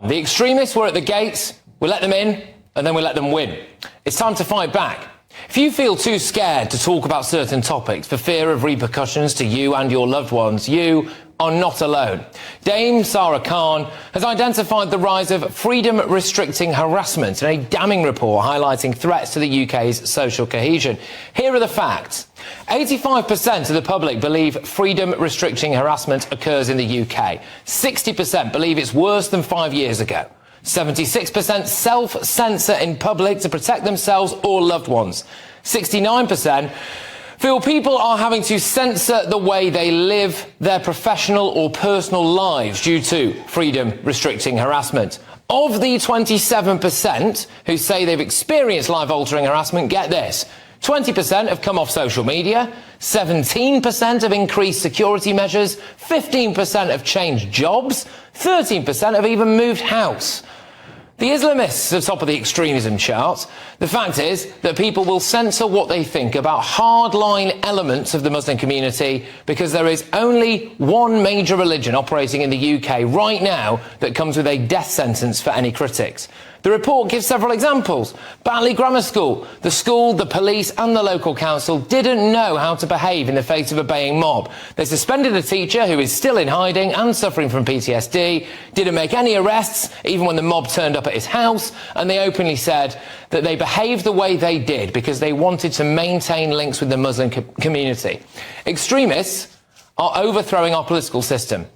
The extremists were at the gates, we let them in, and then we let them win. It's time to fight back. If you feel too scared to talk about certain topics for fear of repercussions to you and your loved ones, you are not alone. Dame Sarah Khan has identified the rise of freedom-restricting harassment in a damning report highlighting threats to the UK's social cohesion. Here are the facts. 85% of the public believe freedom-restricting harassment occurs in the UK. 60% believe it's worse than 5 years ago. 76% self-censor in public to protect themselves or loved ones. 69% feel people are having to censor the way they live their professional or personal lives due to freedom-restricting harassment. Of the 27% who say they've experienced life-altering harassment, get this: 20% have come off social media, 17% have increased security measures, 15% have changed jobs, 13% have even moved house. The Islamists are top of the extremism chart. The fact is that people will censor what they think about hardline elements of the Muslim community because there is only one major religion operating in the UK right now that comes with a death sentence for any critics. The report gives several examples. Batley Grammar School, the school, the police and the local council didn't know how to behave in the face of a baying mob. They suspended a teacher who is still in hiding and suffering from PTSD, didn't make any arrests even when the mob turned up at his house, and they openly said that they behaved the way they did because they wanted to maintain links with the Muslim community. Extremists are overthrowing our political system.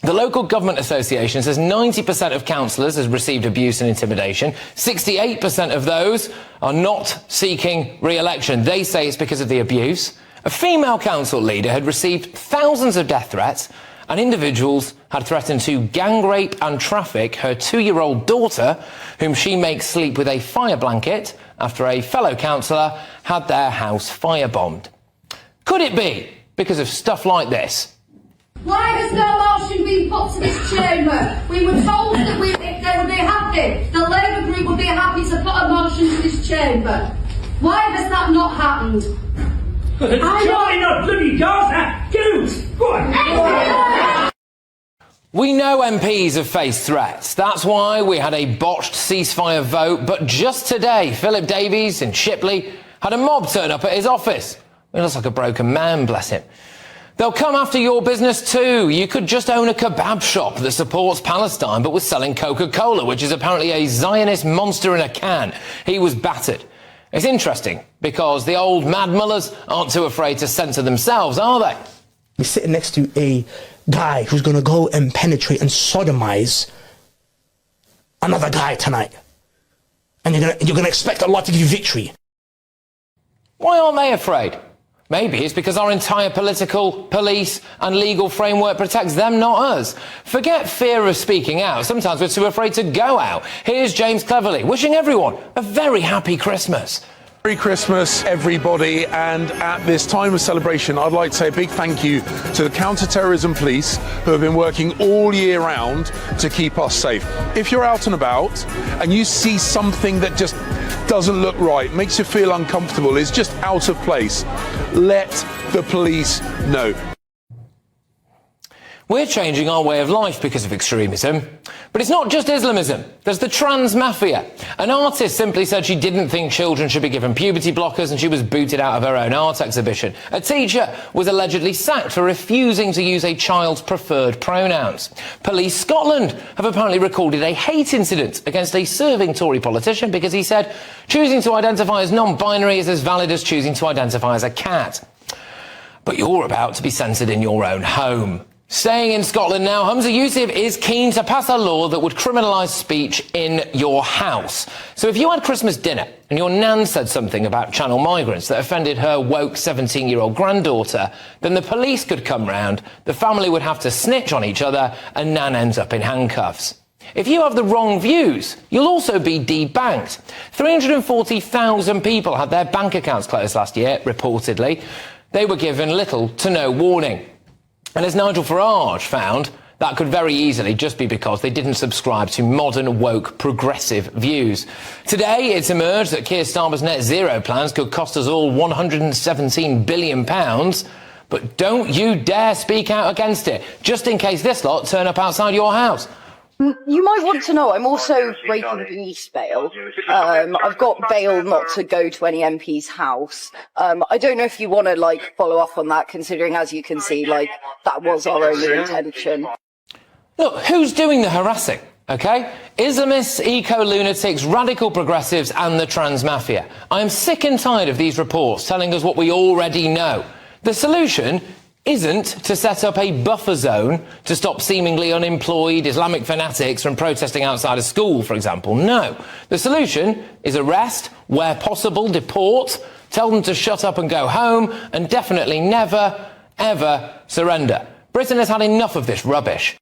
The Local Government Association says 90% of councillors has received abuse and intimidation. 68% of those are not seeking re-election. They say it's because of the abuse. A female council leader had received thousands of death threats, and individuals had threatened to gang rape and traffic her 2-year-old daughter, whom she makes sleep with a fire blanket after a fellow councillor had their house firebombed. Could it be because of stuff like this? Why has no motion been put to this chamber? We were told that if they would be happy, the Labour group would be happy to put a motion to this chamber. Why has that not happened? It's Charlie, not bloody Gaza! Get Go on! We know MPs have faced threats. That's why we had a botched ceasefire vote. But just today, Philip Davies in Shipley had a mob turn up at his office. He looks like a broken man, bless him. They'll come after your business too. You could just own a kebab shop that supports Palestine but was selling Coca-Cola, which is apparently a Zionist monster in a can. He was battered. It's interesting because the old Mad Mullers aren't too afraid to censor themselves, are they? We're sitting next to a guy who's going to go and penetrate and sodomize another guy tonight. And you're going to expect Allah to give you victory. Why aren't they afraid? Maybe it's because our entire political, police and legal framework protects them, not us. Forget fear of speaking out. Sometimes we're too afraid to go out. Here's James Cleverly wishing everyone a very happy Christmas. Merry Christmas, everybody, and at this time of celebration, I'd like to say a big thank you to the counter-terrorism police who have been working all year round to keep us safe. If you're out and about and you see something that just doesn't look right, makes you feel uncomfortable, is just out of place, let the police know. We're changing our way of life because of extremism. But it's not just Islamism. There's the trans mafia. An artist simply said she didn't think children should be given puberty blockers and she was booted out of her own art exhibition. A teacher was allegedly sacked for refusing to use a child's preferred pronouns. Police Scotland have apparently recorded a hate incident against a serving Tory politician because he said choosing to identify as non-binary is as valid as choosing to identify as a cat. But you're about to be censored in your own home. Staying in Scotland now, Humza Yousaf is keen to pass a law that would criminalise speech in your house. So if you had Christmas dinner and your nan said something about channel migrants that offended her woke 17-year-old granddaughter, then the police could come round, the family would have to snitch on each other, and nan ends up in handcuffs. If you have the wrong views, you'll also be debanked. 340,000 people had their bank accounts closed last year, reportedly. They were given little to no warning. And as Nigel Farage found, that could very easily just be because they didn't subscribe to modern, woke, progressive views. Today, it's emerged that Keir Starmer's net zero plans could cost us all £117 billion. But don't you dare speak out against it, just in case this lot turn up outside your house. You might want to know, I'm also breaking police bail. I've got bail not to go to any MP's house. I don't know if you want to, like, follow up on that, considering, as you can see, like, that was our only intention. Look, who's doing the harassing, okay? Islamists, eco-lunatics, radical progressives and the trans mafia. I am sick and tired of these reports telling us what we already know. The solution isn't to set up a buffer zone to stop seemingly unemployed Islamic fanatics from protesting outside of school, for example. No. The solution is arrest, where possible, deport, tell them to shut up and go home, and definitely never, ever surrender. Britain has had enough of this rubbish.